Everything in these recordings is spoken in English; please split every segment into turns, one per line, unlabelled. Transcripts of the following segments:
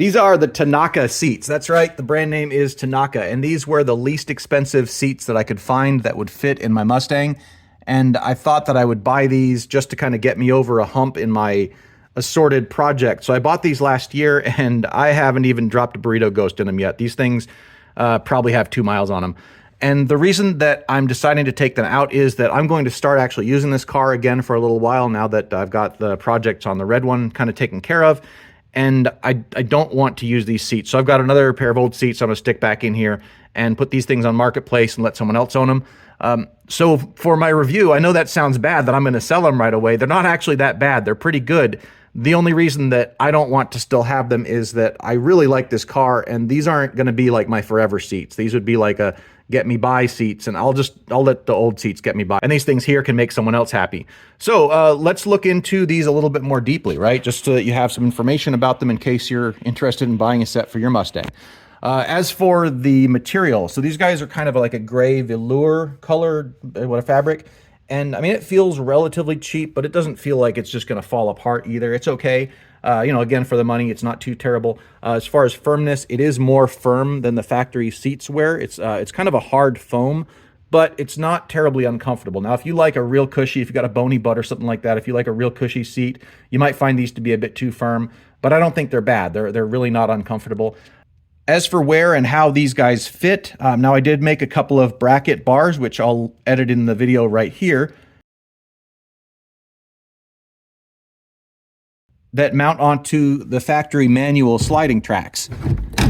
These are the Tanaka seats. That's right, the brand name is Tanaka, and these were the least expensive seats that I could find that would fit in my Mustang. And I thought that I would buy these just to kind of get me over a hump in my assorted project. So I bought these last year, and I haven't even dropped a burrito ghost in them yet. These things probably have 2 miles on them. And the reason that I'm deciding to take them out is that I'm going to start actually using this car again for a little while now that I've got the projects on the red one kind of taken care of. And I don't want to use these seats. So I've got another pair of old seats I'm going to stick back in here and put these things on Marketplace and let someone else own them. So for my review, I know that sounds bad that I'm going to sell them right away. They're not actually that bad. They're pretty good. The only reason that I don't want to still have them is that I really like this car, and these aren't going to be like my forever seats. These would be like a get me by seats, and I'll let the old seats get me by. And these things here can make someone else happy. So let's look into these a little bit more deeply, right? Just so that you have some information about them in case you're interested in buying a set for your Mustang. As for the material, so these guys are kind of like a gray velour color, what a fabric. And I mean, it feels relatively cheap, but it doesn't feel like it's just going to fall apart either. It's okay. You know, again, for the money, it's not too terrible. As far as firmness, it is more firm than the factory seats were. It's kind of a hard foam, but it's not terribly uncomfortable. Now, if you like a real cushy, if you got a bony butt or something like that, if you like a real cushy seat, you might find these to be a bit too firm, but I don't think they're bad. They're really not uncomfortable. As for where and how these guys fit, now I did make a couple of bracket bars, which I'll edit in the video right here, that mount onto the factory manual sliding tracks.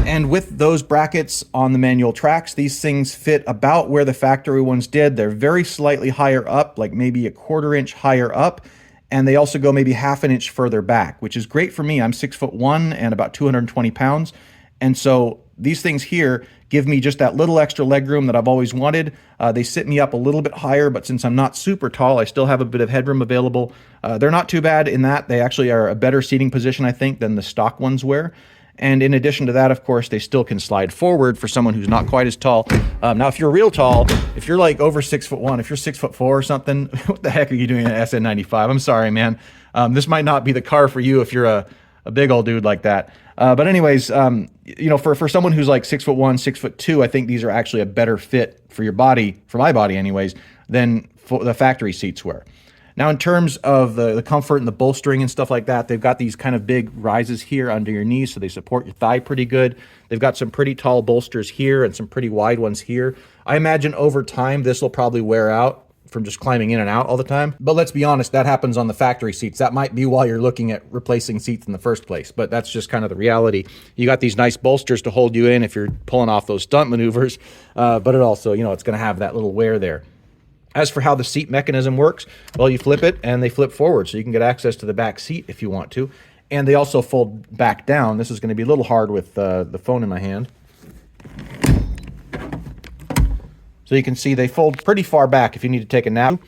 And with those brackets on the manual tracks, these things fit about where the factory ones did. They're very slightly higher up, like maybe a 1/4 inch higher up. And they also go maybe 1/2 inch further back, which is great for me. I'm 6'1" and about 220 pounds. And so these things here give me just that little extra leg room that I've always wanted. They sit me up a little bit higher, but since I'm not super tall, I still have a bit of headroom available. They're not too bad in that. They actually are a better seating position, I think, than the stock ones were. And in addition to that, of course, they still can slide forward for someone who's not quite as tall. Now, if you're real tall, if you're like over 6'1", if you're 6'4" or something, what the heck are you doing in an SN95? I'm sorry, man. This might not be the car for you if you're a big old dude like that. But anyways, you know, for someone who's like 6'1", 6'2", I think these are actually a better fit for your body, for my body anyways, than the factory seats were. Now, in terms of the comfort and the bolstering and stuff like that, they've got these kind of big rises here under your knees, so they support your thigh pretty good. They've got some pretty tall bolsters here and some pretty wide ones here. I imagine over time, this will probably wear out from just climbing in and out all the time. But let's be honest, that happens on the factory seats. That might be while you're looking at replacing seats in the first place, but that's just kind of the reality. You got these nice bolsters to hold you in if you're pulling off those stunt maneuvers, but it also, you know, it's going to have that little wear there. As for how the seat mechanism works, well, you flip it and they flip forward, so you can get access to the back seat if you want to. And they also fold back down. This is going to be a little hard with the phone in my hand. So you can see they fold pretty far back if you need to take a nap.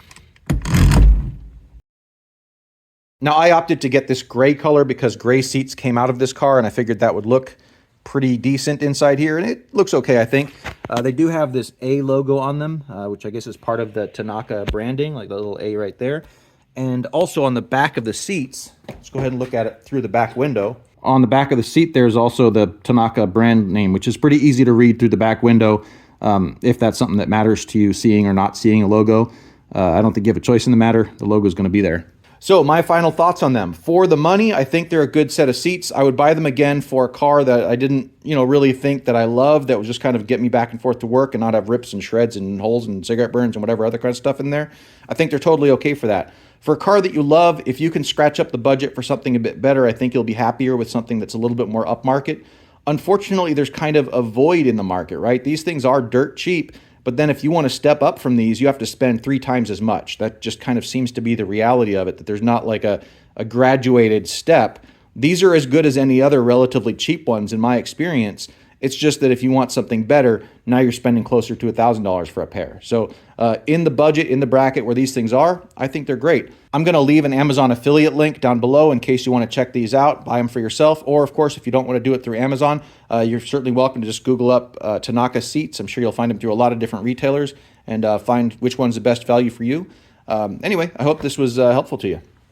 Now, I opted to get this gray color because gray seats came out of this car, and I figured that would look pretty decent inside here, and it looks okay, I think. They do have this A logo on them, which I guess is part of the Tanaka branding, like the little A right there. And also on the back of the seats, let's go ahead and look at it through the back window. On the back of the seat, there's also the Tanaka brand name, which is pretty easy to read through the back window. If that's something that matters to you, seeing or not seeing a logo. I don't think you have a choice in the matter. The logo is going to be there. So my final thoughts on them. For the money, I think they're a good set of seats. I would buy them again for a car that I didn't, you know, really think that I loved, that would just kind of get me back and forth to work and not have rips and shreds and holes and cigarette burns and whatever other kind of stuff in there. I think they're totally okay for that. For a car that you love, if you can scratch up the budget for something a bit better, I think you'll be happier with something that's a little bit more upmarket. Unfortunately, there's kind of a void in the market, right? These things are dirt cheap, but then if you want to step up from these, you have to spend 3 times as much. That just kind of seems to be the reality of it, that there's not like a graduated step. These are as good as any other relatively cheap ones in my experience. It's just that if you want something better, now you're spending closer to $1,000 for a pair. So in the budget, in the bracket where these things are, I think they're great. I'm going to leave an Amazon affiliate link down below in case you want to check these out, buy them for yourself. Or, of course, if you don't want to do it through Amazon, you're certainly welcome to just Google up Tanaka seats. I'm sure you'll find them through a lot of different retailers and find which one's the best value for you. Anyway, I hope this was helpful to you.